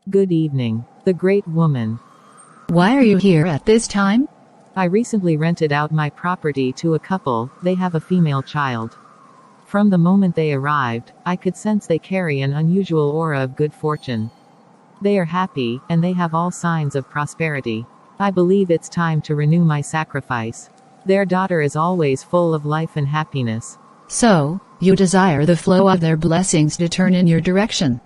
Good evening, the great woman. Why are you here at this time? I recently rented out my property to a couple. They have a female child. From the moment they arrived, I could sense they carry an unusual aura of good fortune. They are happy, and they have all signs of prosperity. I believe it's time to renew my sacrifice. Their daughter is always full of life and happiness. So, you desire the flow of their blessings to turn in your direction.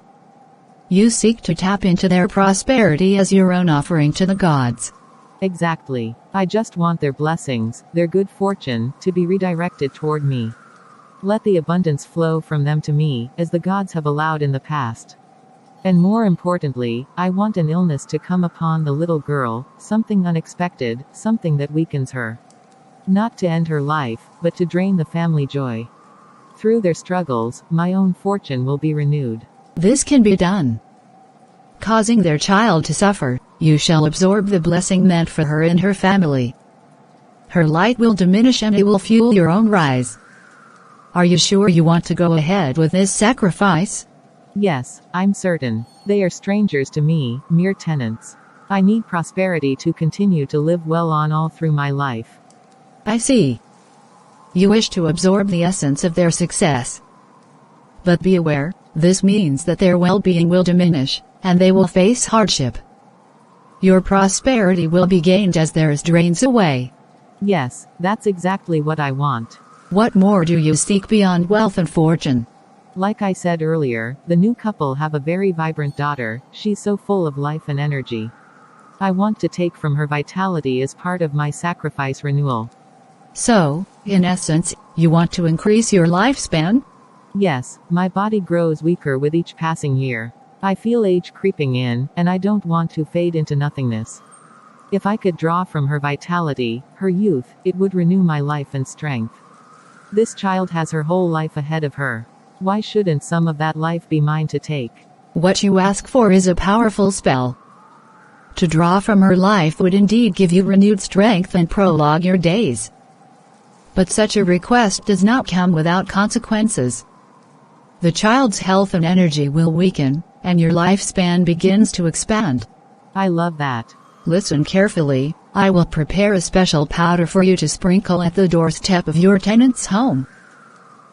You seek to tap into their prosperity as your own offering to the gods. Exactly. I just want their blessings, their good fortune, to be redirected toward me. Let the abundance flow from them to me, as the gods have allowed in the past. And more importantly, I want an illness to come upon the little girl, something unexpected, something that weakens her. Not to end her life, but to drain the family joy. Through their struggles, my own fortune will be renewed. This can be done. Causing their child to suffer, you shall absorb the blessing meant for her and her family. Her light will diminish and it will fuel your own rise. Are you sure you want to go ahead with this sacrifice? Yes, I'm certain. They are strangers to me, mere tenants. I need prosperity to continue to live well on all through my life. I see. You wish to absorb the essence of their success. But be aware, this means that their well-being will diminish, and they will face hardship. Your prosperity will be gained as theirs drains away. Yes, that's exactly what I want. What more do you seek beyond wealth and fortune? Like I said earlier, the new couple have a very vibrant daughter. She's so full of life and energy. I want to take from her vitality as part of my sacrifice renewal. So, in essence, you want to increase your lifespan? Yes, my body grows weaker with each passing year. I feel age creeping in, and I don't want to fade into nothingness. If I could draw from her vitality, her youth, it would renew my life and strength. This child has her whole life ahead of her. Why shouldn't some of that life be mine to take? What you ask for is a powerful spell. To draw from her life would indeed give you renewed strength and prolong your days. But such a request does not come without consequences. The child's health and energy will weaken, and your lifespan begins to expand. I love that. Listen carefully, I will prepare a special powder for you to sprinkle at the doorstep of your tenant's home.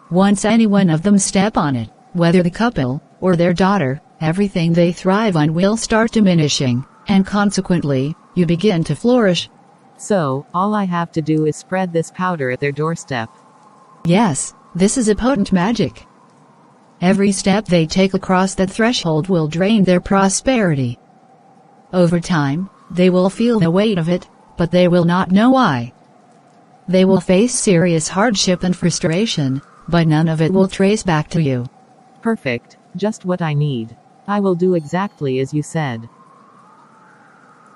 Once any one of them step on it, whether the couple, or their daughter, everything they thrive on will start diminishing, and consequently, you begin to flourish. So, all I have to do is spread this powder at their doorstep. Yes, this is a potent magic. Every step they take across that threshold will drain their prosperity. Over time, they will feel the weight of it, but they will not know why. They will face serious hardship and frustration, but none of it will trace back to you. Perfect, just what I need. I will do exactly as you said.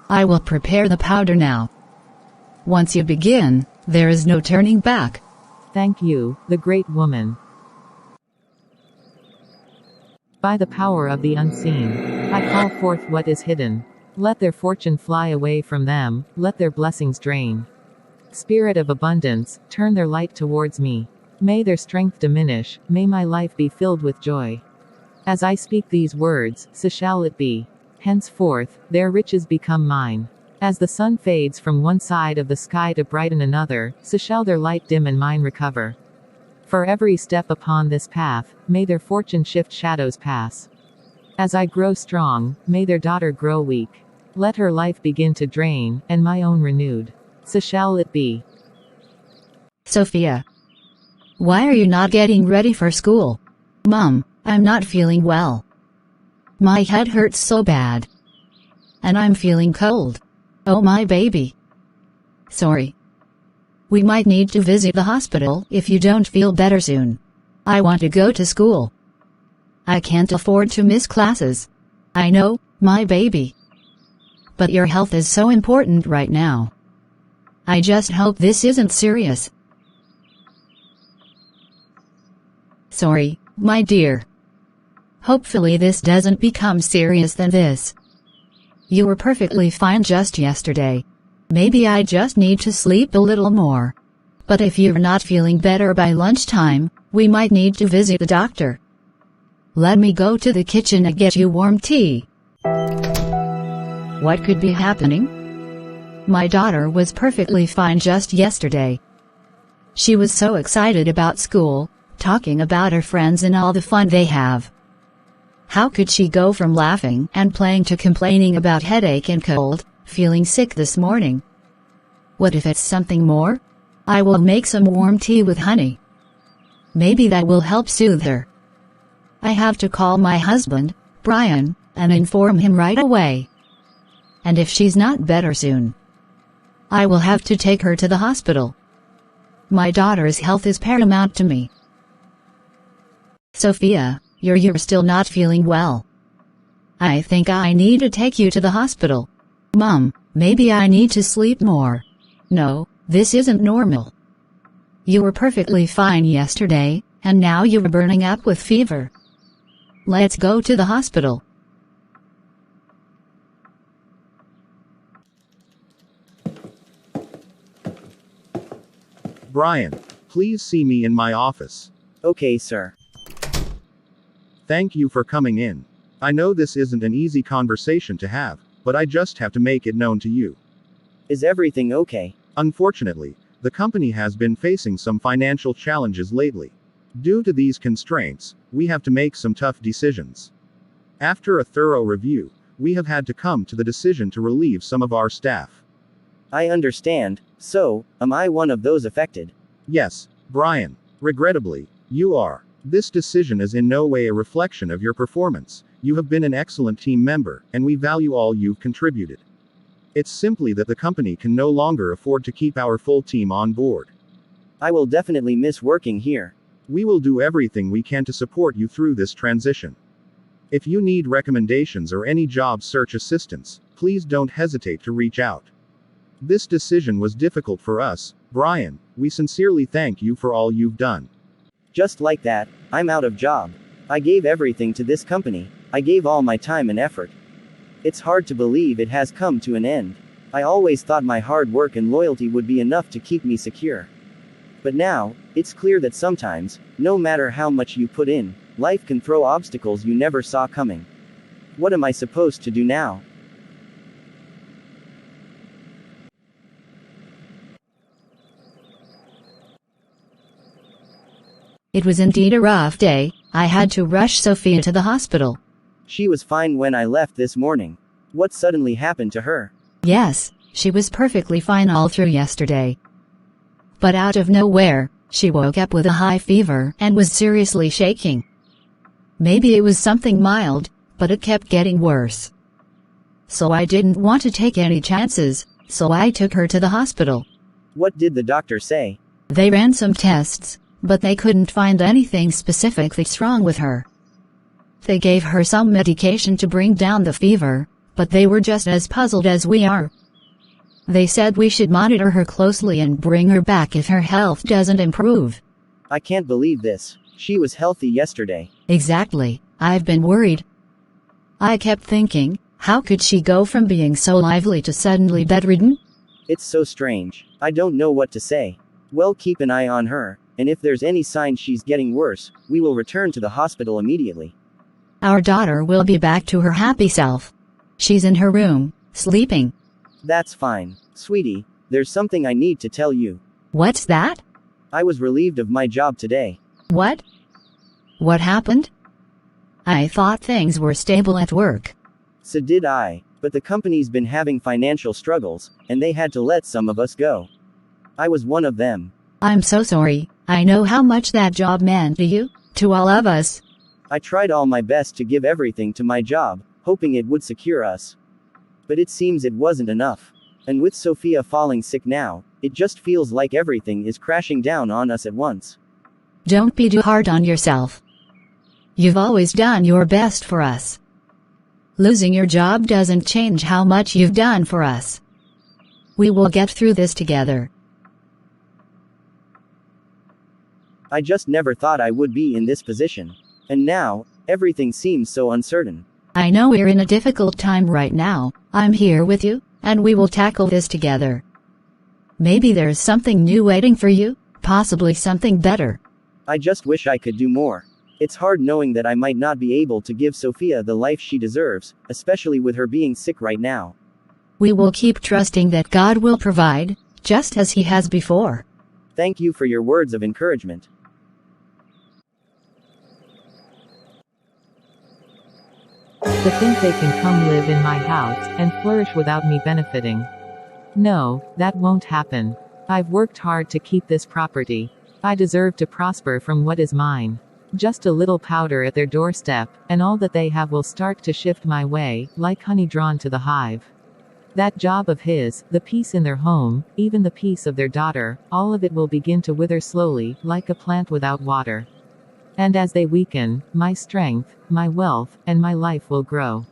I will prepare the powder now. Once you begin, there is no turning back. Thank you, the great woman. By the power of the unseen, I call forth what is hidden. Let their fortune fly away from them, let their blessings drain. Spirit of abundance, turn their light towards me. May their strength diminish, may my life be filled with joy. As I speak these words, so shall it be. Henceforth, their riches become mine. As the sun fades from one side of the sky to brighten another, so shall their light dim and mine recover. For every step upon this path, may their fortune shift shadows pass. As I grow strong, may their daughter grow weak. Let her life begin to drain, and my own renewed. So shall it be. Sophia. Why are you not getting ready for school? Mom, I'm not feeling well. My head hurts so bad. And I'm feeling cold. Oh my baby. Sorry. We might need to visit the hospital if you don't feel better soon. I want to go to school. I can't afford to miss classes. I know, my baby. But your health is so important right now. I just hope this isn't serious. Sorry, my dear. Hopefully this doesn't become serious than this. You were perfectly fine just yesterday. Maybe I just need to sleep a little more. But if you're not feeling better by lunchtime, we might need to visit the doctor. Let me go to the kitchen and get you warm tea. What could be happening? My daughter was perfectly fine just yesterday. She was so excited about school, talking about her friends and all the fun they have. How could she go from laughing and playing to complaining about headache and cold, feeling sick this morning? What if it's something more? I will make some warm tea with honey. Maybe that will help soothe her. I have to call my husband, Brian, and inform him right away. And if she's not better soon, I will have to take her to the hospital. My daughter's health is paramount to me. Sophia, you're still not feeling well. I think I need to take you to the hospital. Mom, maybe I need to sleep more. No, this isn't normal. You were perfectly fine yesterday, and now you're burning up with fever. Let's go to the hospital. Brian, please see me in my office. Okay, sir. Thank you for coming in. I know this isn't an easy conversation to have, but I just have to make it known to you. Is everything okay? Unfortunately, the company has been facing some financial challenges lately. Due to these constraints, we have to make some tough decisions. After a thorough review, we have had to come to the decision to relieve some of our staff. I understand. So, am I one of those affected? Yes, Brian. Regrettably, you are. This decision is in no way a reflection of your performance. You have been an excellent team member, and we value all you've contributed. It's simply that the company can no longer afford to keep our full team on board. I will definitely miss working here. We will do everything we can to support you through this transition. If you need recommendations or any job search assistance, please don't hesitate to reach out. This decision was difficult for us, Brian. We sincerely thank you for all you've done. Just like that, I'm out of job. I gave everything to this company. I gave all my time and effort. It's hard to believe it has come to an end. I always thought my hard work and loyalty would be enough to keep me secure. But now, it's clear that sometimes, no matter how much you put in, life can throw obstacles you never saw coming. What am I supposed to do now? It was indeed a rough day. I had to rush Sophia to the hospital. She was fine when I left this morning. What suddenly happened to her? Yes, she was perfectly fine all through yesterday. But out of nowhere, she woke up with a high fever and was seriously shaking. Maybe it was something mild, but it kept getting worse. So I didn't want to take any chances, so I took her to the hospital. What did the doctor say? They ran some tests, but they couldn't find anything specific that's wrong with her. They gave her some medication to bring down the fever, but they were just as puzzled as we are. They said we should monitor her closely and bring her back if her health doesn't improve. I can't believe this. She was healthy yesterday. Exactly, I've been worried. I kept thinking, how could she go from being so lively to suddenly bedridden? It's so strange. I don't know what to say. Well, keep an eye on her, and if there's any sign she's getting worse, we will return to the hospital immediately. Our daughter will be back to her happy self. She's in her room, sleeping. That's fine. Sweetie, there's something I need to tell you. What's that? I was relieved of my job today. What? What happened? I thought things were stable at work. So did I, but the company's been having financial struggles, and they had to let some of us go. I was one of them. I'm so sorry. I know how much that job meant to you, to all of us. I tried all my best to give everything to my job, hoping it would secure us. But it seems it wasn't enough. And with Sophia falling sick now, it just feels like everything is crashing down on us at once. Don't be too hard on yourself. You've always done your best for us. Losing your job doesn't change how much you've done for us. We will get through this together. I just never thought I would be in this position. And now, everything seems so uncertain. I know we're in a difficult time right now. I'm here with you, and we will tackle this together. Maybe there's something new waiting for you, possibly something better. I just wish I could do more. It's hard knowing that I might not be able to give Sophia the life she deserves, especially with her being sick right now. We will keep trusting that God will provide, just as He has before. Thank you for your words of encouragement. To think they can come live in my house and flourish without me benefiting. No, that won't happen. I've worked hard to keep this property. I deserve to prosper from what is mine. Just a little powder at their doorstep, and all that they have will start to shift my way, like honey drawn to the hive. That job of his, the peace in their home, even the peace of their daughter, all of it will begin to wither slowly, like a plant without water. And as they weaken, my strength, my wealth, and my life will grow.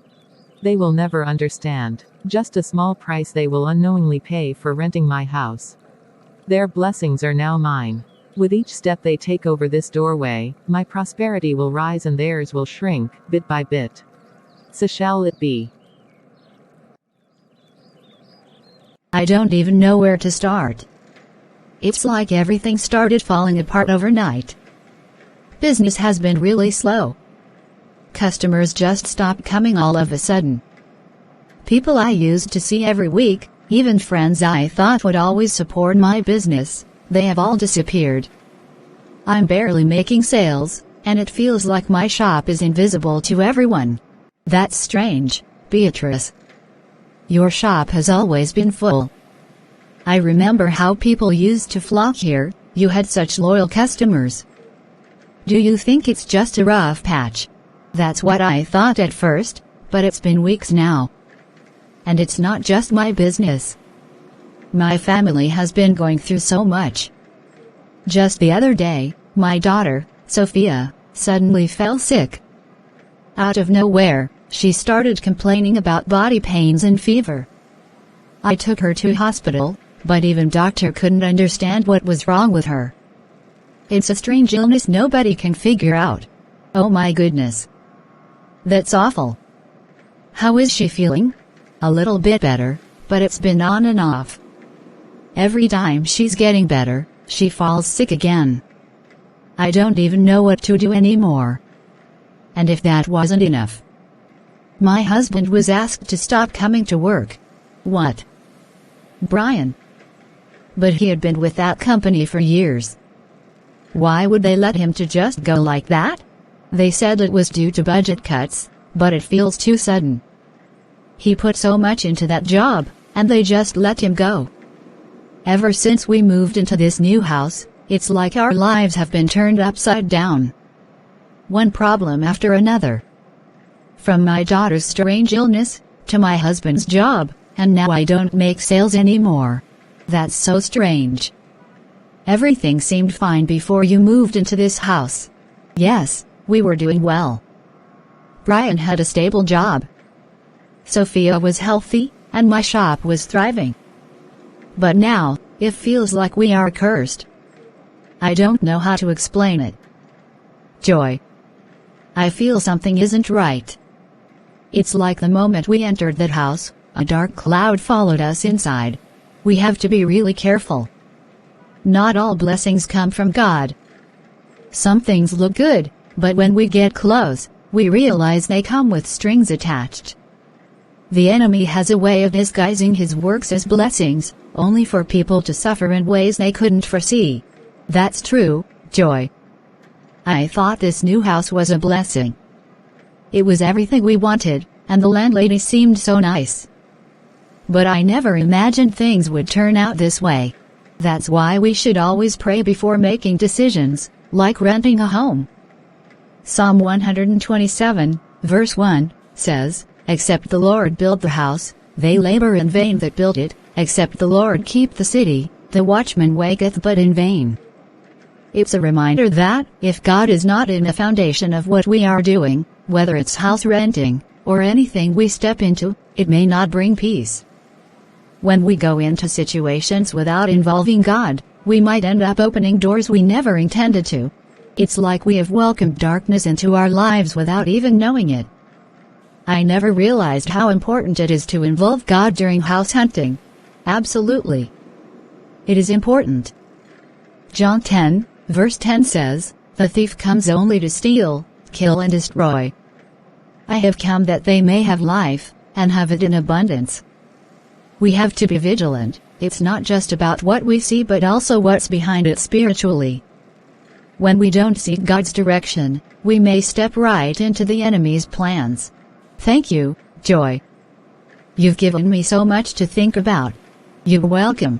They will never understand. Just a small price they will unknowingly pay for renting my house. Their blessings are now mine. With each step they take over this doorway, my prosperity will rise and theirs will shrink, bit by bit. So shall it be. I don't even know where to start. It's like everything started falling apart overnight. Business has been really slow. Customers just stopped coming all of a sudden. People I used to see every week, even friends I thought would always support my business, they have all disappeared. I'm barely making sales, and it feels like my shop is invisible to everyone. That's strange, Beatrice. Your shop has always been full. I remember how people used to flock here, you had such loyal customers. Do you think it's just a rough patch? That's what I thought at first, but it's been weeks now. And it's not just my business. My family has been going through so much. Just the other day, my daughter, Sophia, suddenly fell sick. Out of nowhere, she started complaining about body pains and fever. I took her to hospital, but even doctor couldn't understand what was wrong with her. It's a strange illness nobody can figure out. Oh my goodness. That's awful. How is she feeling? A little bit better, but it's been on and off. Every time she's getting better, she falls sick again. I don't even know what to do anymore. And if that wasn't enough, my husband was asked to stop coming to work. What? Brian. But he had been with that company for years. Why would they let him to just go like that? They said it was due to budget cuts, but it feels too sudden. He put so much into that job, and they just let him go. Ever since we moved into this new house, it's like our lives have been turned upside down. One problem after another. From my daughter's strange illness, to my husband's job, and now I don't make sales anymore. That's so strange. Everything seemed fine before you moved into this house. Yes, we were doing well. Brian had a stable job. Sophia was healthy, and my shop was thriving. But now, it feels like we are cursed. I don't know how to explain it. Joy. I feel something isn't right. It's like the moment we entered that house, a dark cloud followed us inside. We have to be really careful. Not all blessings come from God. Some things look good, but when we get close, we realize they come with strings attached. The enemy has a way of disguising his works as blessings, only for people to suffer in ways they couldn't foresee. That's true, Joy. I thought this new house was a blessing. It was everything we wanted, and the landlady seemed so nice. But I never imagined things would turn out this way. That's why we should always pray before making decisions, like renting a home. Psalm 127, verse 1, says, "Except the Lord build the house, they labor in vain that build it, except the Lord keep the city, the watchman waketh but in vain." It's a reminder that, if God is not in the foundation of what we are doing, whether it's house renting, or anything we step into, it may not bring peace. When we go into situations without involving God, we might end up opening doors we never intended to. It's like we have welcomed darkness into our lives without even knowing it. I never realized how important it is to involve God during house hunting. Absolutely. It is important. John 10, verse 10 says, "The thief comes only to steal, kill and destroy. I have come that they may have life, and have it in abundance." We have to be vigilant. It's not just about what we see but also what's behind it spiritually. When we don't seek God's direction, we may step right into the enemy's plans. Thank you, Joy. You've given me so much to think about. You're welcome.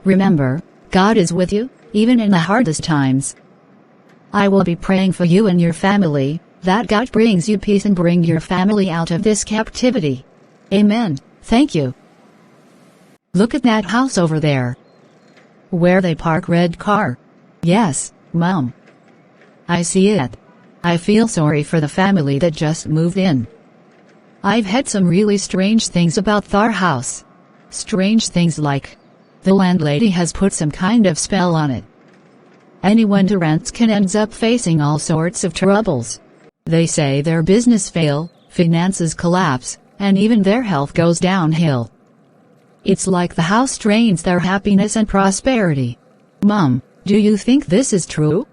Remember, God is with you, even in the hardest times. I will be praying for you and your family, that God brings you peace and bring your family out of this captivity. Amen. Thank you. Look at that house over there. Where they park red car. Yes, Mom. I see it. I feel sorry for the family that just moved in. I've had some really strange things about their house. Strange things like the landlady has put some kind of spell on it. Anyone who rents can ends up facing all sorts of troubles. They say their business fail, finances collapse, and even their health goes downhill. It's like the house drains their happiness and prosperity. Mom, do you think this is true?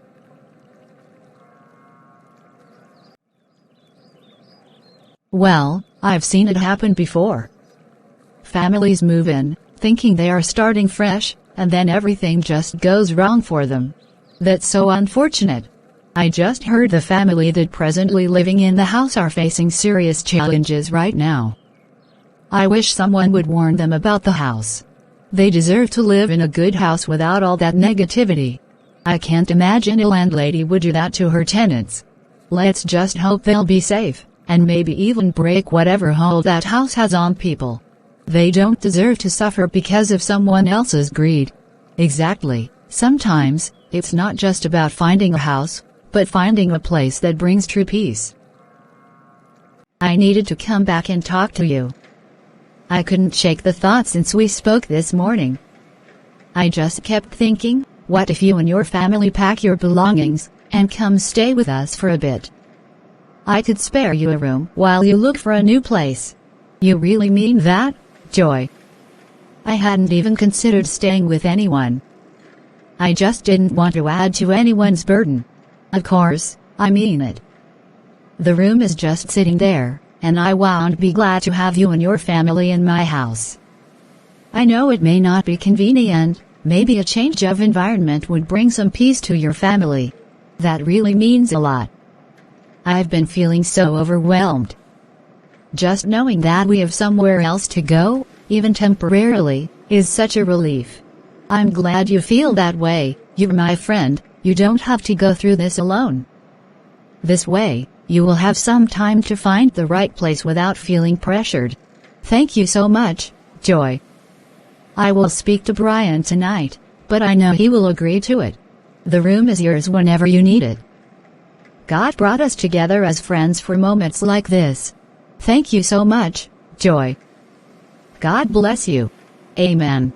Well, I've seen it happen before. Families move in, thinking they are starting fresh, and then everything just goes wrong for them. That's so unfortunate. I just heard the family that presently living in the house are facing serious challenges right now. I wish someone would warn them about the house. They deserve to live in a good house without all that negativity. I can't imagine a landlady would do that to her tenants. Let's just hope they'll be safe, and maybe even break whatever hold that house has on people. They don't deserve to suffer because of someone else's greed. Exactly. Sometimes, it's not just about finding a house, but finding a place that brings true peace. I needed to come back and talk to you. I couldn't shake the thought since we spoke this morning. I just kept thinking, what if you and your family pack your belongings, and come stay with us for a bit? I could spare you a room while you look for a new place. You really mean that, Joy? I hadn't even considered staying with anyone. I just didn't want to add to anyone's burden. Of course, I mean it. The room is just sitting there, and I won't be glad to have you and your family in my house. I know it may not be convenient, maybe a change of environment would bring some peace to your family. That really means a lot. I've been feeling so overwhelmed. Just knowing that we have somewhere else to go, even temporarily, is such a relief. I'm glad you feel that way. You're my friend, you don't have to go through this alone. This way, you will have some time to find the right place without feeling pressured. Thank you so much, Joy. I will speak to Brian tonight, but I know he will agree to it. The room is yours whenever you need it. God brought us together as friends for moments like this. Thank you so much, Joy. God bless you. Amen.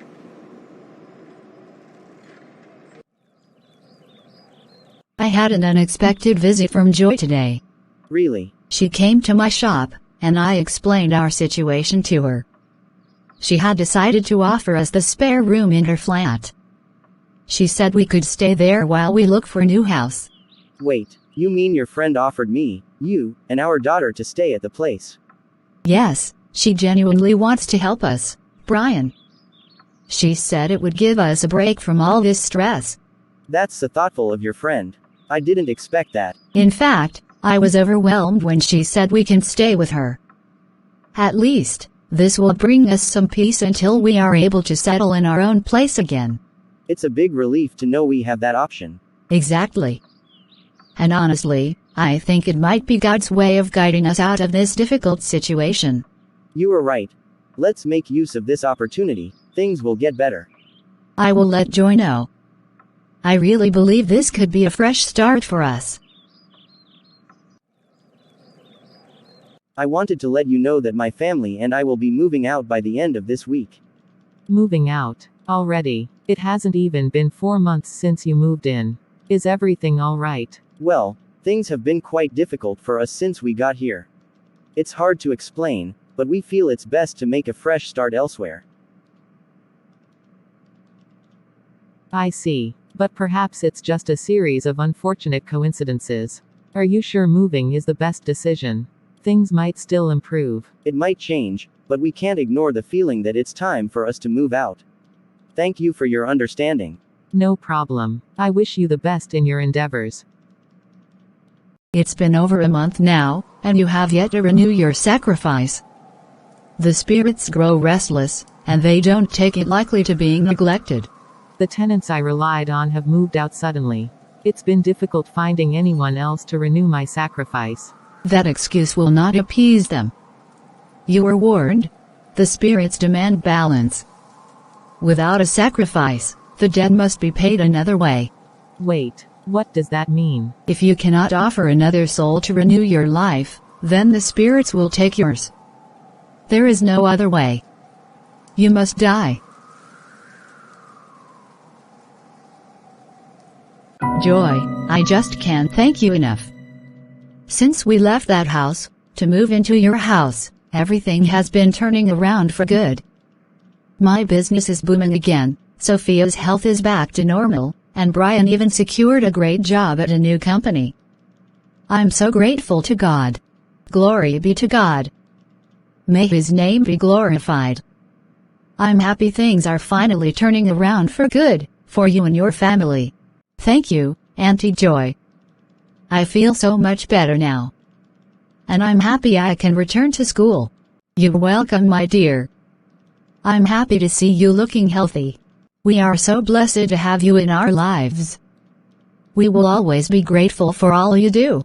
I had an unexpected visit from Joy today. Really? She came to my shop, and I explained our situation to her. She had decided to offer us the spare room in her flat. She said we could stay there while we look for a new house. Wait, you mean your friend offered me, you, and our daughter to stay at the place? Yes, she genuinely wants to help us, Brian. She said it would give us a break from all this stress. That's so thoughtful of your friend. I didn't expect that. In fact, I was overwhelmed when she said we can stay with her. At least, this will bring us some peace until we are able to settle in our own place again. It's a big relief to know we have that option. Exactly. And honestly, I think it might be God's way of guiding us out of this difficult situation. You are right. Let's make use of this opportunity. Things will get better. I will let Joy know. I really believe this could be a fresh start for us. I wanted to let you know that my family and I will be moving out by the end of this week. Moving out? Already? It hasn't even been 4 months since you moved in. Is everything all right? Well, things have been quite difficult for us since we got here. It's hard to explain, but we feel it's best to make a fresh start elsewhere. I see. But perhaps it's just a series of unfortunate coincidences. Are you sure moving is the best decision? Things might still improve. It might change, but we can't ignore the feeling that it's time for us to move out. Thank you for your understanding. No problem. I wish you the best in your endeavors. It's been over a month now, and you have yet to renew your sacrifice. The spirits grow restless, and they don't take it lightly to being neglected. The tenants I relied on have moved out suddenly. It's been difficult finding anyone else to renew my sacrifice. That excuse will not appease them. You were warned. The spirits demand balance. Without a sacrifice, the dead must be paid another way. Wait, what does that mean? If you cannot offer another soul to renew your life, then the spirits will take yours. There is no other way. You must die. Joy, I just can't thank you enough. Since we left that house, to move into your house, everything has been turning around for good. My business is booming again, Sophia's health is back to normal, and Brian even secured a great job at a new company. I'm so grateful to God. Glory be to God. May His name be glorified. I'm happy things are finally turning around for good, for you and your family. Thank you, Auntie Joy. I feel so much better now. And I'm happy I can return to school. You're welcome, my dear. I'm happy to see you looking healthy. We are so blessed to have you in our lives. We will always be grateful for all you do.